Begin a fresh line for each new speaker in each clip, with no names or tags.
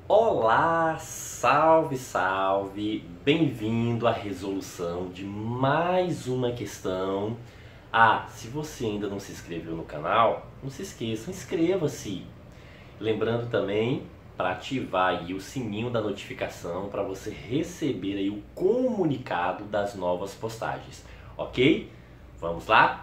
Olá, salve, salve! Bem-vindo à resolução de mais uma questão. Se você ainda não se inscreveu no canal, não se esqueça, inscreva-se. Lembrando também para ativar aí o sininho da notificação para você receber aí o comunicado das novas postagens, ok? Vamos lá?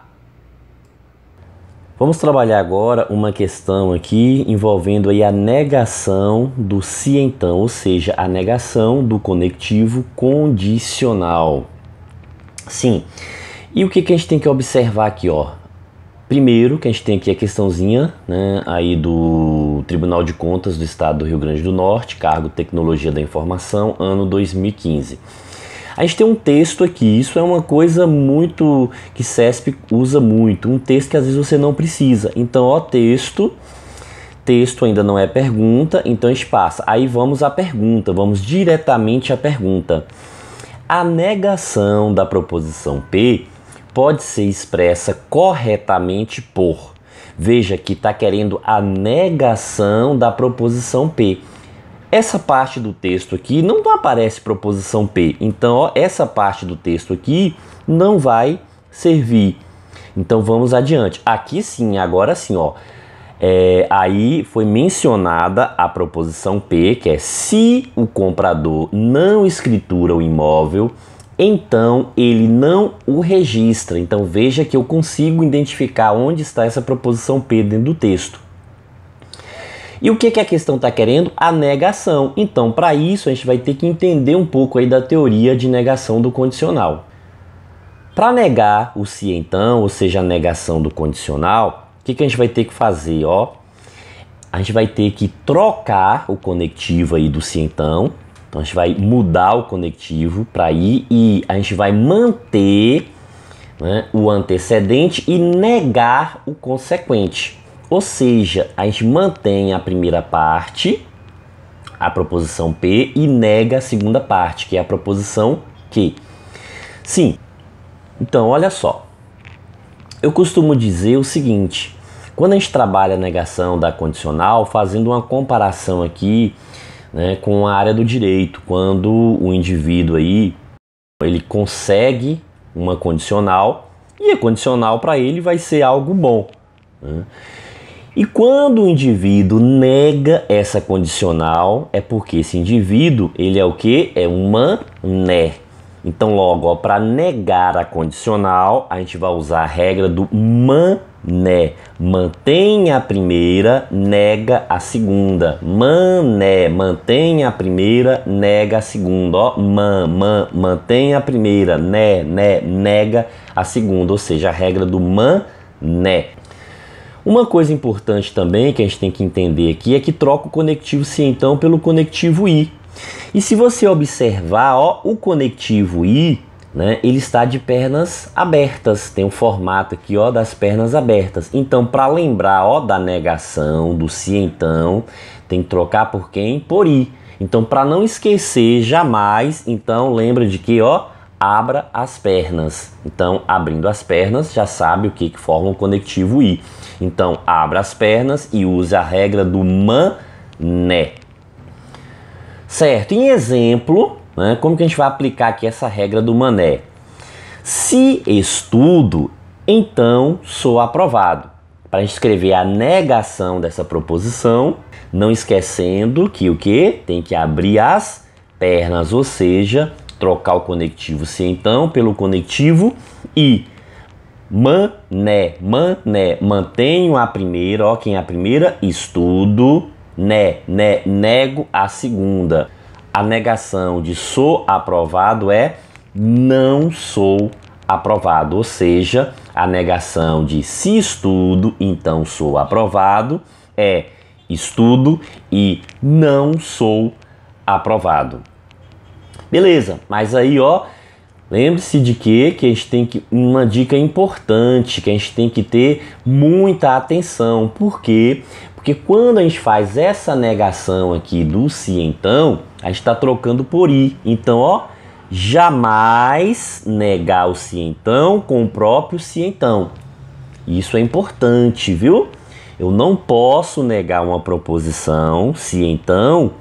Vamos trabalhar agora uma questão aqui envolvendo aí a negação do se então, ou seja, a negação do conectivo condicional. Sim, e o que a gente tem que observar aqui, ó? Primeiro, que a gente tem aqui a questãozinha, né, aí do Tribunal de Contas do Estado do Rio Grande do Norte, cargo Tecnologia da Informação, ano 2015. A gente tem um texto aqui, isso é uma coisa muito que CESP usa muito, um texto que às vezes você não precisa. Então, ó, texto ainda não é pergunta, então a gente passa. Aí vamos à pergunta, vamos diretamente à pergunta. A negação da proposição P pode ser expressa corretamente por. Veja que está querendo a negação da proposição P. Essa parte do texto aqui não aparece proposição P, então ó, essa parte do texto aqui não vai servir. Então vamos adiante. Aqui sim, agora sim, ó, aí foi mencionada a proposição P, que é se o comprador não escritura o imóvel, então ele não o registra. Então veja que eu consigo identificar onde está essa proposição P dentro do texto. E o que a questão está querendo? A negação. Então, para isso, a gente vai ter que entender um pouco aí da teoria de negação do condicional. Para negar o se então, ou seja, a negação do condicional, o que a gente vai ter que fazer? Ó, a gente vai ter que trocar o conectivo aí do se então. Então, a gente vai mudar o conectivo para ir e a gente vai manter, né, o antecedente e negar o consequente. Ou seja, a gente mantém a primeira parte, a proposição P, e nega a segunda parte, que é a proposição Q. Sim, então olha só. Eu costumo dizer o seguinte, quando a gente trabalha a negação da condicional, fazendo uma comparação aqui, né, com a área do direito, quando o indivíduo aí, ele consegue uma condicional, e a condicional para ele vai ser algo bom, né? E quando o indivíduo nega essa condicional, é porque esse indivíduo, ele é o quê? É um mané. Então, logo, para negar a condicional, a gente vai usar a regra do mané. Mantém a primeira, nega a segunda. Mané, mantém a primeira, nega a segunda. Ó, mantém a primeira, nega a segunda. Ou seja, a regra do mané. Uma coisa importante também que a gente tem que entender aqui é que troca o conectivo se então pelo conectivo i. E se você observar, ó, o conectivo i, né, ele está de pernas abertas. Tem um formato aqui, ó, das pernas abertas. Então, para lembrar, ó, da negação do se então, tem que trocar por quem? Por i. Então, para não esquecer jamais, então lembra de que, ó, abra as pernas. Então, abrindo as pernas, já sabe o que forma o conectivo i. Então, abra as pernas e use a regra do mané. Certo? Em exemplo, né, como que a gente vai aplicar aqui essa regra do mané? Se estudo, então sou aprovado. Para a gente escrever a negação dessa proposição, não esquecendo que o quê? Tem que abrir as pernas, ou seja, trocar o conectivo se então pelo conectivo i. Mané, mantenho a primeira, ó, quem é a primeira? Estudo, nego a segunda. A negação de sou aprovado é não sou aprovado, ou seja, a negação de se estudo, então sou aprovado, é estudo e não sou aprovado. Beleza, mas aí, ó, lembre-se de que a gente tem que, uma dica importante, que a gente tem que ter muita atenção. Por quê? Porque quando a gente faz essa negação aqui do se então, a gente está trocando por i. Então, ó, jamais negar o se então com o próprio se então. Isso é importante, viu? Eu não posso negar uma proposição se então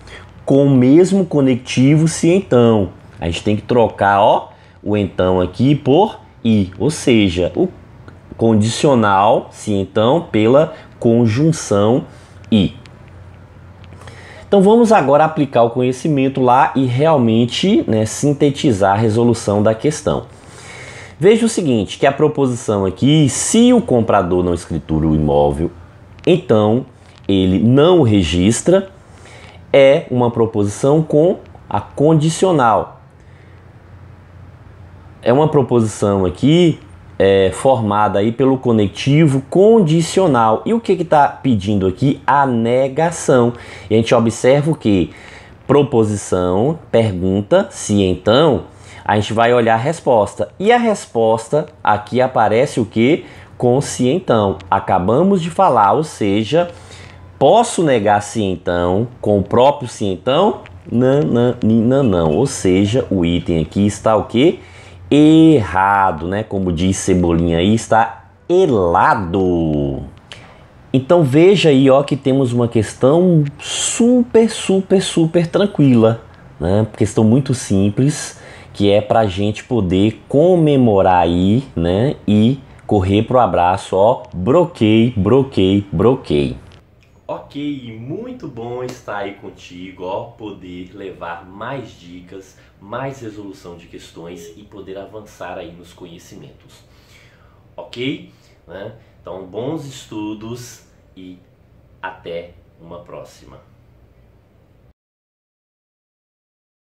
com o mesmo conectivo se então. A gente tem que trocar, ó, o então aqui por e, ou seja, o condicional se então pela conjunção e. Então vamos agora aplicar o conhecimento lá e realmente, né, sintetizar a resolução da questão. Veja o seguinte, que a proposição aqui, se o comprador não escritura o imóvel, então ele não o registra, é uma proposição com a condicional. É uma proposição aqui formada aí pelo conectivo condicional. E o que está pedindo aqui? A negação. E a gente observa o que? Proposição, pergunta, se então, a gente vai olhar a resposta. E a resposta aqui aparece o que? Com se então. Acabamos de falar, ou seja, posso negar se então com o próprio se então? Não. Ou seja, o item aqui está o que? Errado, né? Como diz Cebolinha aí, está errado. Então veja aí, ó, que temos uma questão super tranquila, né? Questão muito simples, que é para a gente poder comemorar aí, né? E correr pro abraço, ó, broquei. Ok, muito bom estar aí contigo, ó, poder levar mais dicas, mais resolução de questões e poder avançar aí nos conhecimentos. Ok? Né? Então, bons estudos e até uma próxima.